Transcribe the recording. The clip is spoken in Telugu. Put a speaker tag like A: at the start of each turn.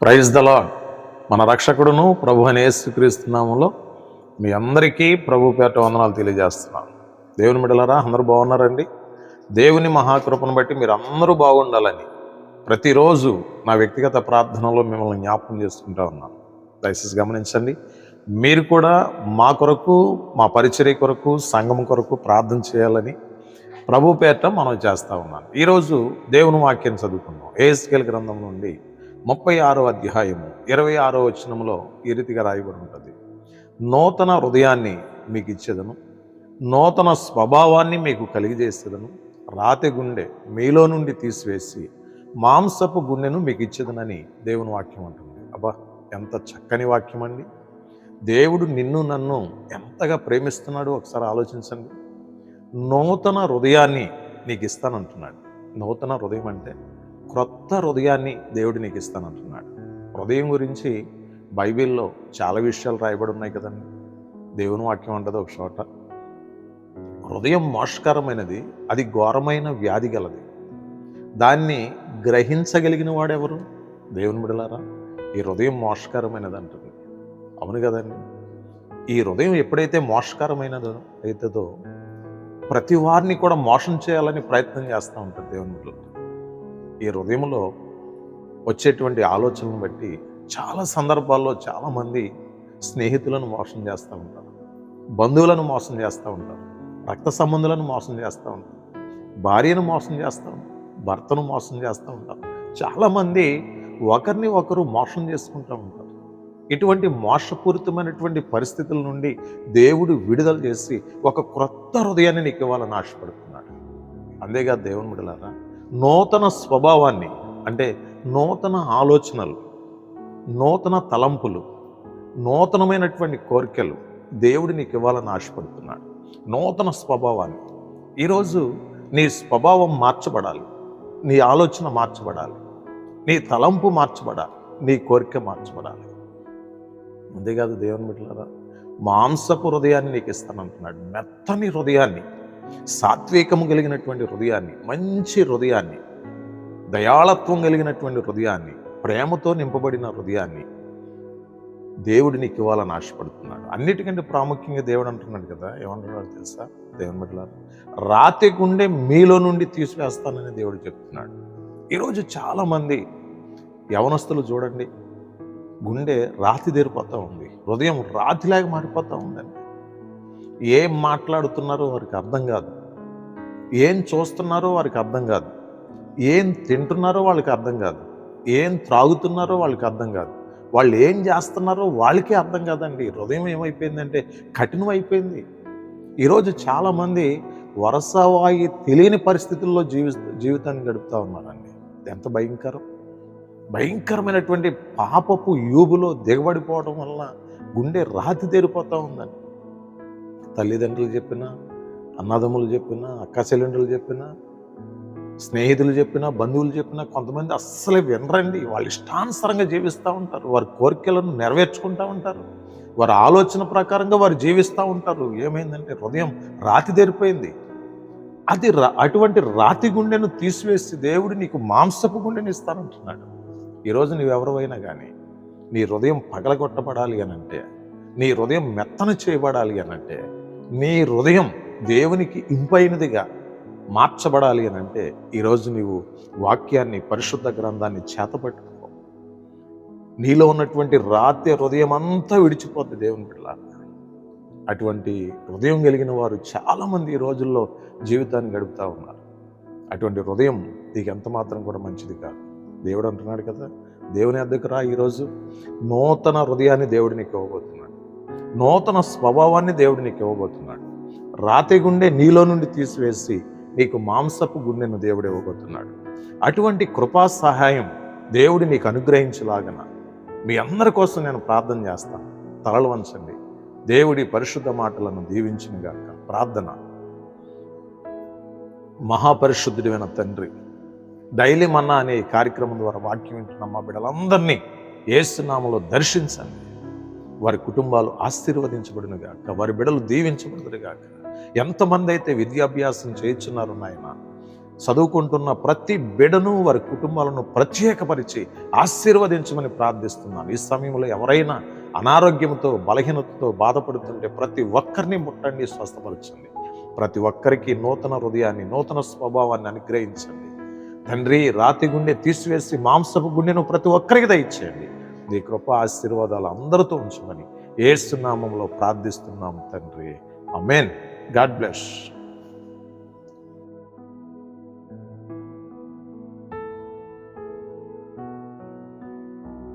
A: Praise the lord. మన రక్షకుడును ప్రభు అయిన యేసుక్రీస్తు నామములో మీ అందరికీ ప్రభు పేట వందనాలు తెలియజేస్తున్నాను. దేవుని బిడ్డలారా, అందరూ బాగున్నారండి? దేవుని మహాకృపను బట్టి మీరు అందరూ బాగుండాలని ప్రతిరోజు నా వ్యక్తిగత ప్రార్థనలో మిమ్మల్ని జ్ఞాపకం చేసుకుంటా ఉన్నాను. దయచేసి గమనించండి. మీరు కూడా మా కొరకు, మా పరిచర్య కొరకు, సంఘం కొరకు ప్రార్థన చేయాలని ప్రభు పేట మనం చేస్తూ ఉన్నాను. ఈరోజు దేవుని వాక్యం చదువుకున్నాం. యెహెజ్కేలు గ్రంథం నుండి 36వ అధ్యాయము 26వ వచనంలో ఈ రీతిగా రాయబడి ఉంటుంది. నూతన హృదయాన్ని మీకు ఇచ్చేదను, నూతన స్వభావాన్ని మీకు కలిగజేసేదను, రాతి గుండె మీలో నుండి తీసివేసి మాంసపు గుండెను మీకు ఇచ్చేదనని దేవుని వాక్యం అంటుంది. అబ్బా, ఎంత చక్కని వాక్యం అండి! దేవుడు నిన్ను నన్ను ఎంతగా ప్రేమిస్తున్నాడో ఒకసారి ఆలోచించండి. నూతన హృదయాన్ని నీకు ఇస్తానంటున్నాడు. నూతన హృదయం అంటే క్రొత్త హృదయాన్ని దేవుడు నీకు ఇస్తానంటున్నాడు. హృదయం గురించి బైబిల్లో చాలా విషయాలు రాయబడి ఉన్నాయి కదండి. దేవుని వాక్యం అంటది ఒక చోట, హృదయం మోసకరమైనది, అది ఘోరమైన వ్యాధి గలది, దాన్ని గ్రహించగలిగిన వాడెవరు? దేవుని బిడ్డలారా, ఈ హృదయం మోసకరమైనది అంటుంది. అవును కదండి. ఈ హృదయం ఎప్పుడైతే మోసకరమైనదో అవుతుందో ప్రతి వారిని కూడా మోసం చేయాలని ప్రయత్నం చేస్తూ ఉంటుంది దేవుని బిడ్డలారా. ఈ హృదయంలో వచ్చేటువంటి ఆలోచనలను బట్టి చాలా సందర్భాల్లో చాలామంది స్నేహితులను మోసం చేస్తూ ఉంటారు, బంధువులను మోసం చేస్తూ ఉంటారు, రక్త సంబంధులను మోసం చేస్తూ ఉంటారు, భార్యను మోసం చేస్తూ ఉంటారు, భర్తను మోసం చేస్తూ ఉంటారు. చాలామంది ఒకరిని ఒకరు మోసం చేసుకుంటూ ఉంటారు. ఇటువంటి మోసపూరితమైనటువంటి పరిస్థితుల నుండి దేవుడు విడుదల చేసి ఒక క్రొత్త హృదయాన్ని నీకు ఇవ్వాలని ఆశపడుతున్నాడు. అంతేకాదు దేవుని బిడ్డలారా, నూతన స్వభావాన్ని అంటే నూతన ఆలోచనలు, నూతన తలంపులు, నూతనమైనటువంటి కోరికలు దేవుడు నీకు ఇవ్వాలని ఆశపడుతున్నాడు. నూతన స్వభావాన్ని. ఈరోజు నీ స్వభావం మార్చబడాలి, నీ ఆలోచన మార్చబడాలి, నీ తలంపు మార్చబడాలి, నీ కోరిక మార్చబడాలి. అంతేకాదు దేవుని బిడ్డలారా, మాంసపు హృదయాన్ని నీకు ఇస్తానంటున్నాడు. మెత్తని హృదయాన్ని, సాత్వికము కలిగినటువంటి హృదయాన్ని, మంచి హృదయాన్ని, దయాళత్వం కలిగినటువంటి హృదయాన్ని, ప్రేమతో నింపబడిన హృదయాన్ని దేవుడు నీకు ఇవ్వాలని ఆశపడుతున్నాడు. అన్నిటికంటే ప్రాముఖ్యంగా దేవుడు అంటున్నాడు కదా, ఏమంటున్నాడు తెలుసా దేవుని బిడ్డలారా? రాతి గుండె మీలో నుండి తీసివేస్తానని దేవుడు చెప్తున్నాడు. ఈరోజు చాలామంది యవనస్తులు చూడండి, గుండె రాతి దేరిపోతూ ఉంది, హృదయం రాతిలాగా మారిపోతూ ఉందండి. ఏం మాట్లాడుతున్నారో వారికి అర్థం కాదు, ఏం చూస్తున్నారో వారికి అర్థం కాదు, ఏం తింటున్నారో వాళ్ళకి అర్థం కాదు, ఏం త్రాగుతున్నారో వాళ్ళకి అర్థం కాదు, వాళ్ళు ఏం చేస్తున్నారో వాళ్ళకే అర్థం కాదండి. హృదయం ఏమైపోయిందంటే కఠినం అయిపోయింది. ఈరోజు చాలామంది వరసవాయి తెలియని పరిస్థితుల్లో జీవితాన్ని గడుపుతూ ఉన్నారండి. ఎంత భయంకరమైనటువంటి పాపపు యూబులో దిగబడిపోవడం వల్ల గుండె రాతి తెరిపోతూ ఉందండి. తల్లిదండ్రులు చెప్పినా, అన్నదమ్ములు చెప్పినా, అక్క చెల్లెండ్రులు చెప్పినా, స్నేహితులు చెప్పినా, బంధువులు చెప్పినా కొంతమంది అస్సలే వినరండి. వాళ్ళు ఇష్టానుసారంగా జీవిస్తూ ఉంటారు, వారి కోరికలను నెరవేర్చుకుంటూ ఉంటారు, వారి ఆలోచన ప్రకారంగా వారు జీవిస్తూ ఉంటారు. ఏమైందంటే హృదయం రాతి తెరిపోయింది. అది అటువంటి రాతి గుండెను తీసివేసి దేవుడు నీకు మాంసపు గుండెని ఇస్తానంటున్నాడు. ఈరోజు నువ్వెవరైనా కానీ నీ హృదయం పగలగొట్టబడాలి అనంటే, నీ హృదయం మెత్తన చేయబడాలి అనంటే, నీ హృదయం దేవునికి ఇంపైనదిగా మార్చబడాలి అనంటే ఈరోజు నీవు వాక్యాన్ని, పరిశుద్ధ గ్రంథాన్ని చేతపట్టుకో. నీలో ఉన్నటువంటి రాతి హృదయం అంతా విడిచిపోద్ది దేవుని బిడ్డలారా. అటువంటి హృదయం కలిగిన వారు చాలామంది ఈ రోజుల్లో జీవితాన్ని గడుపుతూ ఉన్నారు. అటువంటి హృదయం నీకు ఎంత మాత్రం కూడా మంచిది కాదు. దేవుడు అంటున్నాడు కదా, దేవుని వద్దకు రా. ఈరోజు నూతన హృదయాన్ని దేవుడు నీకు ఇవ్వబోతున్నాడు, నూతన స్వభావాన్ని దేవుడు నీకు ఇవ్వబోతున్నాడు. రాతి గుండె నీలో నుండి తీసివేసి నీకు మాంసపు గుండెను దేవుడు ఇవ్వబోతున్నాడు. అటువంటి కృపా సహాయం దేవుడు నీకు అనుగ్రహించలాగన మీ అందరి కోసం నేను ప్రార్థన చేస్తాను. తలలు వంచండి. దేవుడి పరిశుద్ధ మాటలను దీవించునుగాక. ప్రార్థన. మహాపరిశుద్ధుడైన తండ్రి, డైలీ మన్నా అనే కార్యక్రమం ద్వారా వాక్యం వింటున్న మా బిడ్డలందరినీ యేసు నామములో దర్శించండి. వారి కుటుంబాలు ఆశీర్వదించబడునుగాక, వారి బిడ్డలు దీవించబడుదురుగాక. ఎంతమంది అయితే విద్యాభ్యాసం చేయించున్నారు నాయన, చదువుకుంటున్న ప్రతి బిడ్డను వారి కుటుంబాలను ప్రత్యేకపరిచి ఆశీర్వదించమని ప్రార్థిస్తున్నాను. ఈ సమయంలో ఎవరైనా అనారోగ్యంతో బలహీనతతో బాధపడుతుంటే ప్రతి ఒక్కరిని ముట్టండి, స్వస్థపరచండి. ప్రతి ఒక్కరికి నూతన హృదయాన్ని, నూతన స్వభావాన్ని అనుగ్రహించండి తండ్రి. రాతి గుండె తీసివేసి మాంసపు గుండెను ప్రతి ఒక్కరికి దయచేయండి. నీ కృప ఆశీర్వాదాలు అందరితో ఉంచమని యేసు నామములో ప్రార్థిస్తున్నాం తండ్రి. ఆమేన్. God bless.